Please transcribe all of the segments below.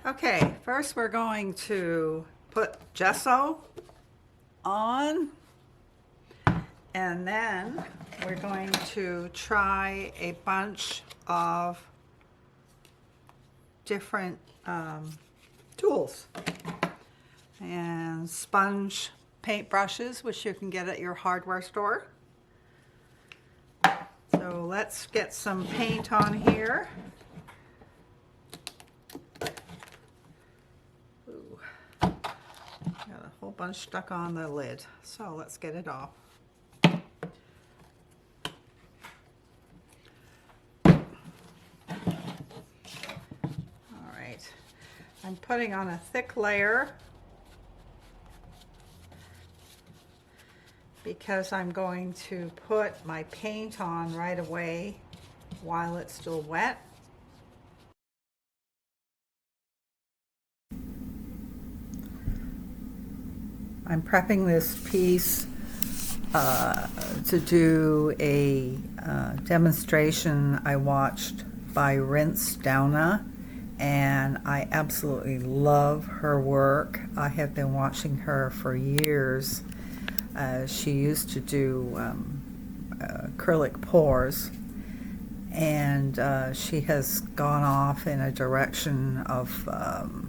Okay, first we're going to put gesso on, and then we're going to try a bunch of different tools and sponge paint brushes, which you can get at your hardware store. So let's get some paint on here. Ooh. Got a whole bunch stuck on the lid, so let's get it off. All right, I'm putting on a thick layer because I'm going to put my paint on right away while it's still wet. I'm prepping this piece to do a demonstration I watched by Rinske Douna, and I absolutely love her work. I have been watching her for years. She used to do acrylic pours, and she has gone off in a direction of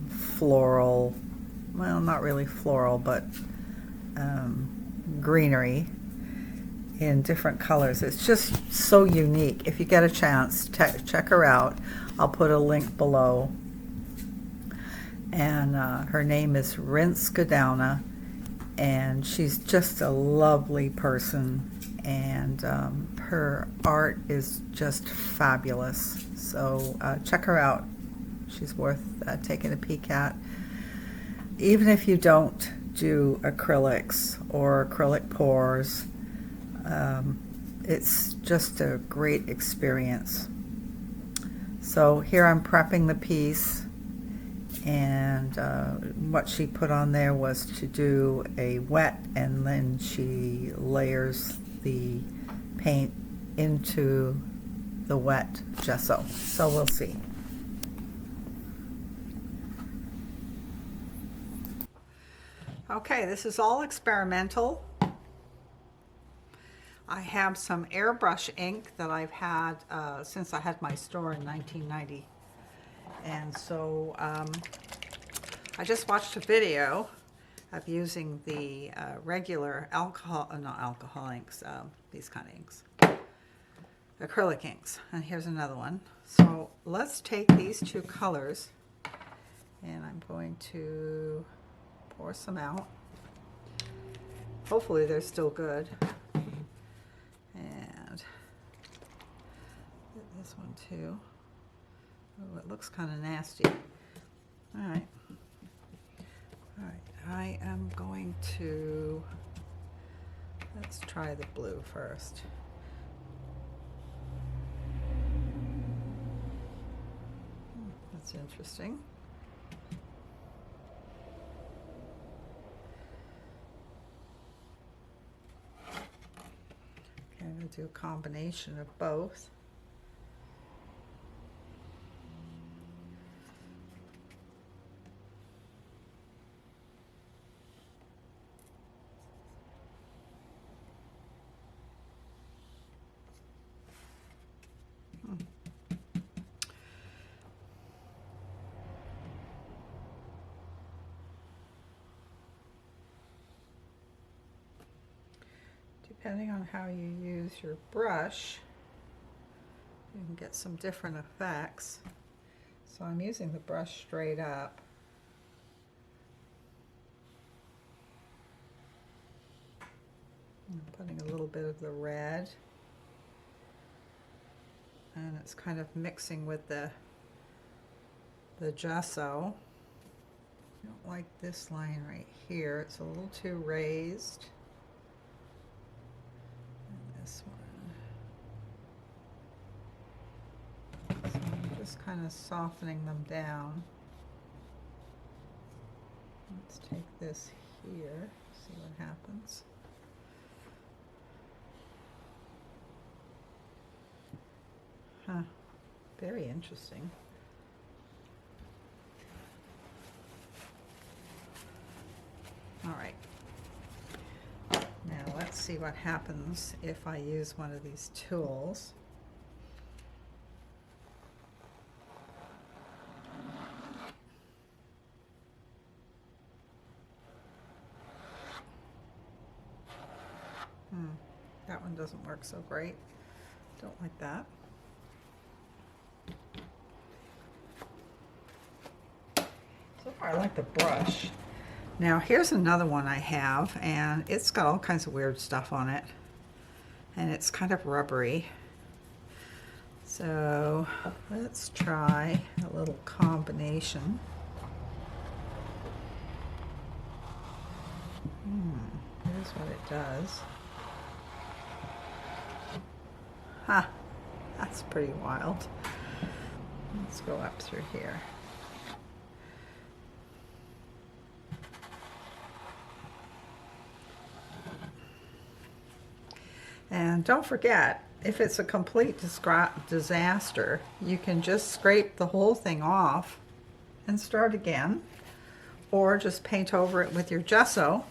floral, well, not really floral, but greenery in different colors. It's just so unique. If you get a chance, check her out. I'll put a link below. And her name is Rinske Douna, and she's just a lovely person, and her art is just fabulous. So check her out. She's worth taking a peek at. Even if you don't do acrylics or acrylic pours, it's just a great experience. So here I'm prepping the piece, and what she put on there was to do a wet, and then she layers the paint into the wet gesso. So we'll see. Okay, this is all experimental. I have some airbrush ink that I've had since I had my store in 1990. And so I just watched a video of using the regular not alcohol inks, these kind of inks, acrylic inks. And here's another one. So let's take these two colors, and I'm going to pour some out. Hopefully they're still good. And this one too. Oh, it looks kind of nasty. All right. All right, I am going to, let's try the blue first. That's interesting. Okay, I'm going to do a combination of both. Depending on how you use your brush, you can get some different effects. So I'm using the brush straight up. I'm putting a little bit of the red, and it's kind of mixing with the gesso. I don't like this line right here. It's a little too raised. And this one. So I'm just kind of softening them down. Let's take this here, see what happens. Huh, very interesting. see what happens if I use one of these tools. That one doesn't work so great. Don't like that. So far I like the brush. Now here's another one I have, and it's got all kinds of weird stuff on it. And it's kind of rubbery. So let's try a little combination. Here's what it does. Huh, that's pretty wild. Let's go up through here. And don't forget, if it's a complete disaster, you can just scrape the whole thing off and start again, or just paint over it with your gesso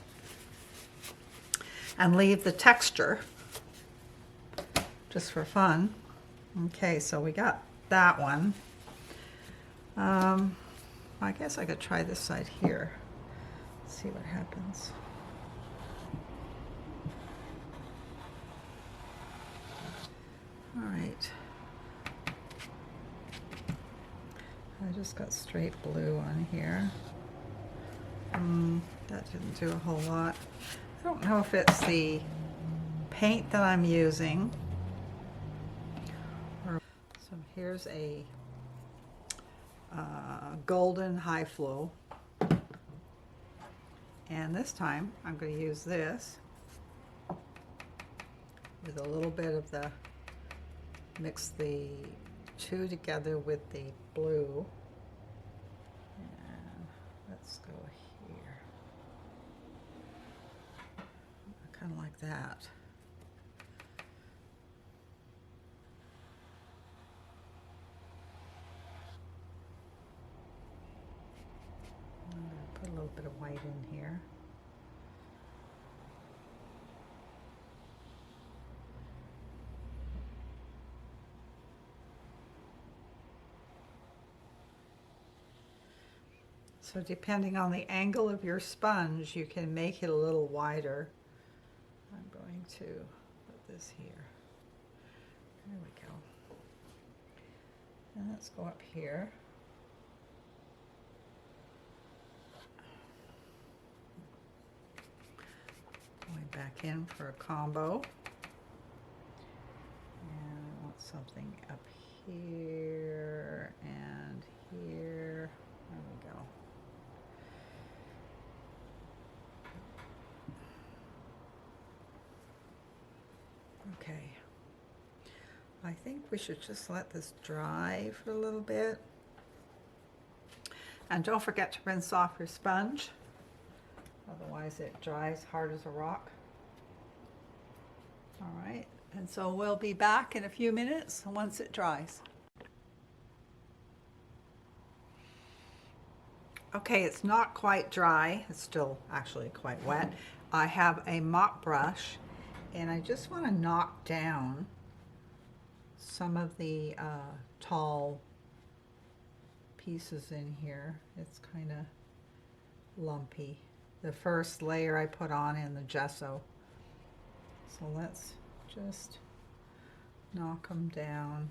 and leave the texture just for fun. Okay, so we got that one. I guess I could try this side here. See what happens. All right. I just got straight blue on here. That didn't do a whole lot. I don't know if it's the paint that I'm using. So here's a golden high flow. And this time I'm going to use this with a little bit of the, mix the two together with the blue. And let's go here. Kind of like that. I'm going to put a little bit of white in here. So depending on the angle of your sponge, you can make it a little wider. I'm going to put this here. There we go. And let's go up here. Going back in for a combo. And I want something up here and here. There we go. Okay, I think we should just let this dry for a little bit. And don't forget to rinse off your sponge, otherwise it dries hard as a rock. All right, and so we'll be back in a few minutes once it dries. Okay, it's not quite dry, it's still actually quite wet. I have a mop brush, and I just want to knock down some of the tall pieces in here. It's kind of lumpy. The first layer I put on in the gesso. So let's just knock them down.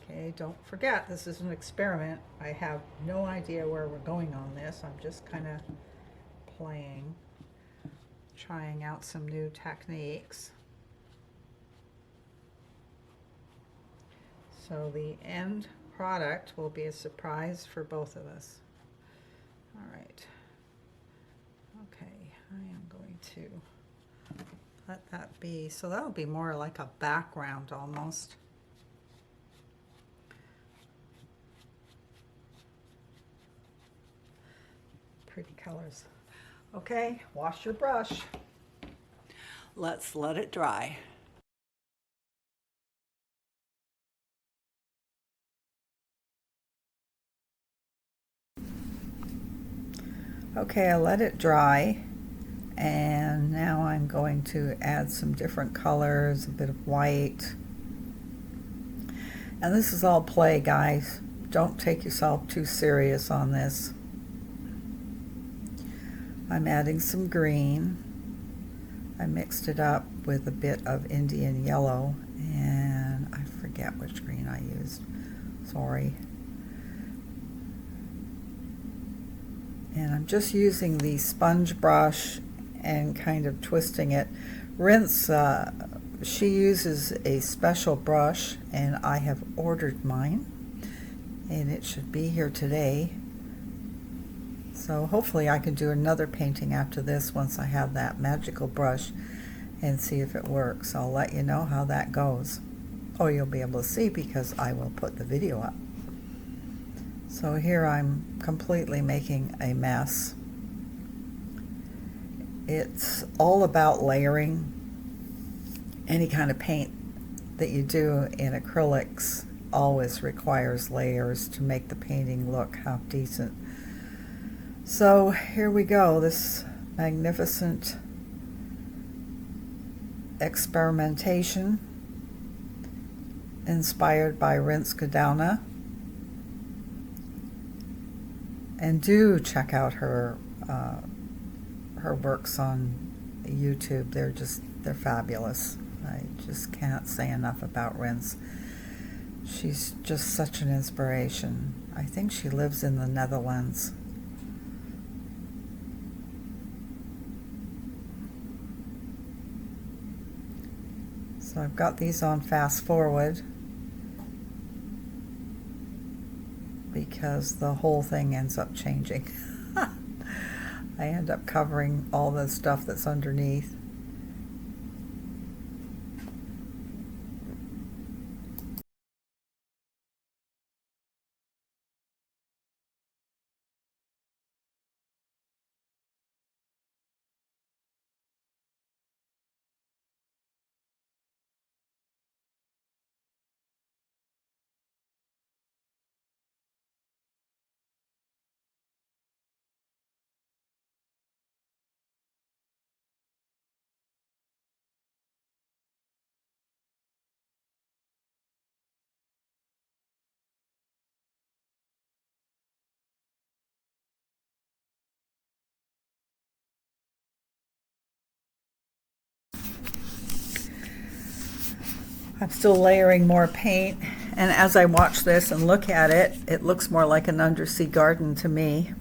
Okay, don't forget, this is an experiment. I have no idea where we're going on this. I'm just kind of playing, trying out some new techniques. So the end product will be a surprise for both of us. All right. Okay, I am going to let that be. So that'll be more like a background almost. Pretty colors. Okay, wash your brush. Let's let it dry. Okay, I let it dry, And now I'm going to add some different colors, a bit of white. And this is all play, guys. Don't take yourself too serious on this. I'm adding some green. I mixed it up with a bit of Indian yellow, and I forget which green I used. Sorry. And I'm just using the sponge brush and kind of twisting it. Rinse, she uses a special brush, and I have ordered mine, and it should be here today. So hopefully I can do another painting after this once I have that magical brush and see if it works. I'll let you know how that goes. Or you'll be able to see because I will put the video up. So here I'm completely making a mess. It's all about layering. Any kind of paint that you do in acrylics always requires layers to make the painting look half decent. So here we go, this magnificent experimentation inspired by Rinske Douna. And do check out her works on YouTube. They're fabulous. I just can't say enough about Rinske. She's just such an inspiration. I think she lives in the Netherlands. So I've got these on fast forward because the whole thing ends up changing. I end up covering all the stuff that's underneath. I'm still layering more paint, and as I watch this and look at it, it looks more like an undersea garden to me.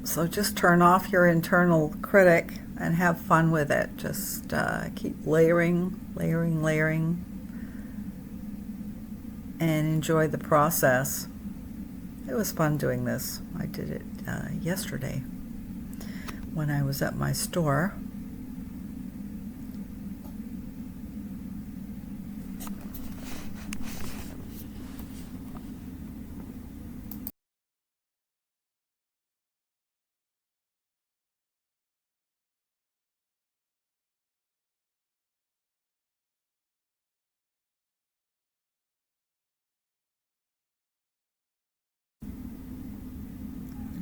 So just turn off your internal critic and have fun with it. Just keep layering, layering, layering, and enjoy the process. It was fun doing this. I did it yesterday when I was at my store.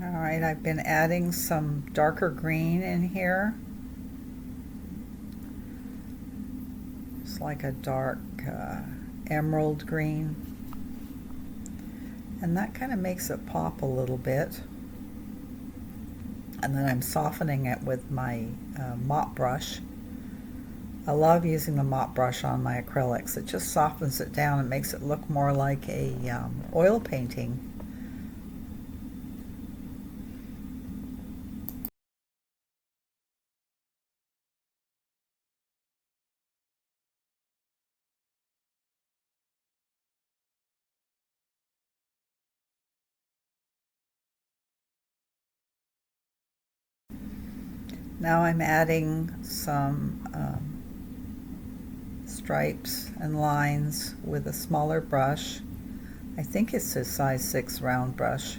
All right, I've been adding some darker green in here. It's like a dark emerald green. And that kind of makes it pop a little bit. And then I'm softening it with my mop brush. I love using the mop brush on my acrylics. It just softens it down and makes it look more like a oil painting. Now I'm adding some stripes and lines with a smaller brush. I think it's a size 6 round brush.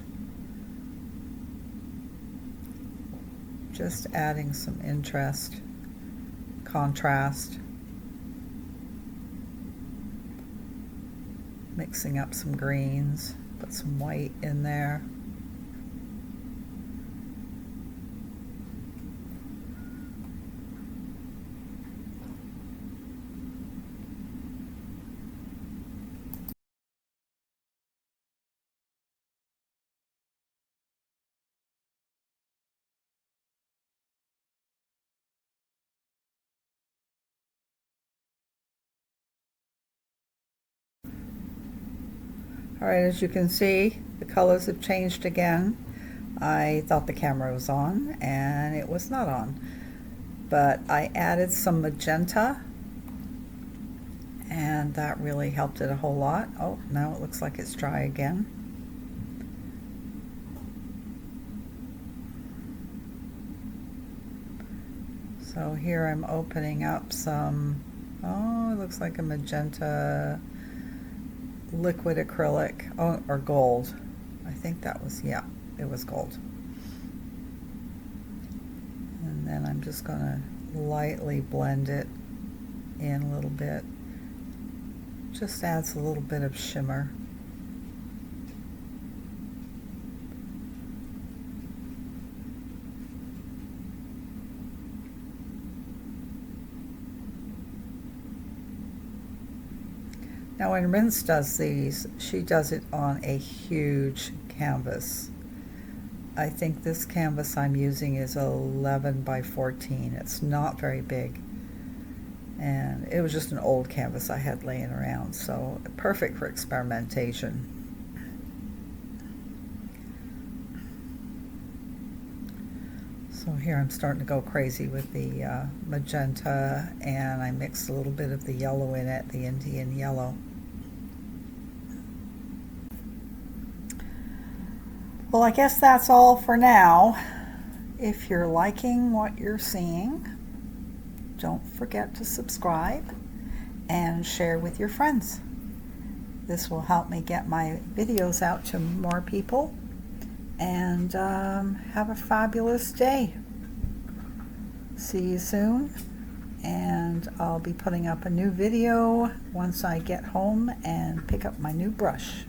Just adding some interest, contrast, mixing up some greens, put some white in there. All right, as you can see, the colors have changed again. I thought the camera was on, and it was not on. But I added some magenta, and that really helped it a whole lot. Oh, now it looks like it's dry again. So here I'm opening up some, oh, it looks like a magenta liquid acrylic, oh, or gold. I think that was, yeah, it was gold. And then I'm just going to lightly blend it in a little bit. Just adds a little bit of shimmer. Now when Rinske does these, she does it on a huge canvas. I think this canvas I'm using is 11 by 14. It's not very big. And it was just an old canvas I had laying around, so perfect for experimentation. So here I'm starting to go crazy with the magenta, and I mixed a little bit of the yellow in it, the Indian yellow. Well, I guess that's all for now. If you're liking what you're seeing, don't forget to subscribe and share with your friends. This will help me get my videos out to more people. And have a fabulous day. See you soon. And I'll be putting up a new video once I get home and pick up my new brush.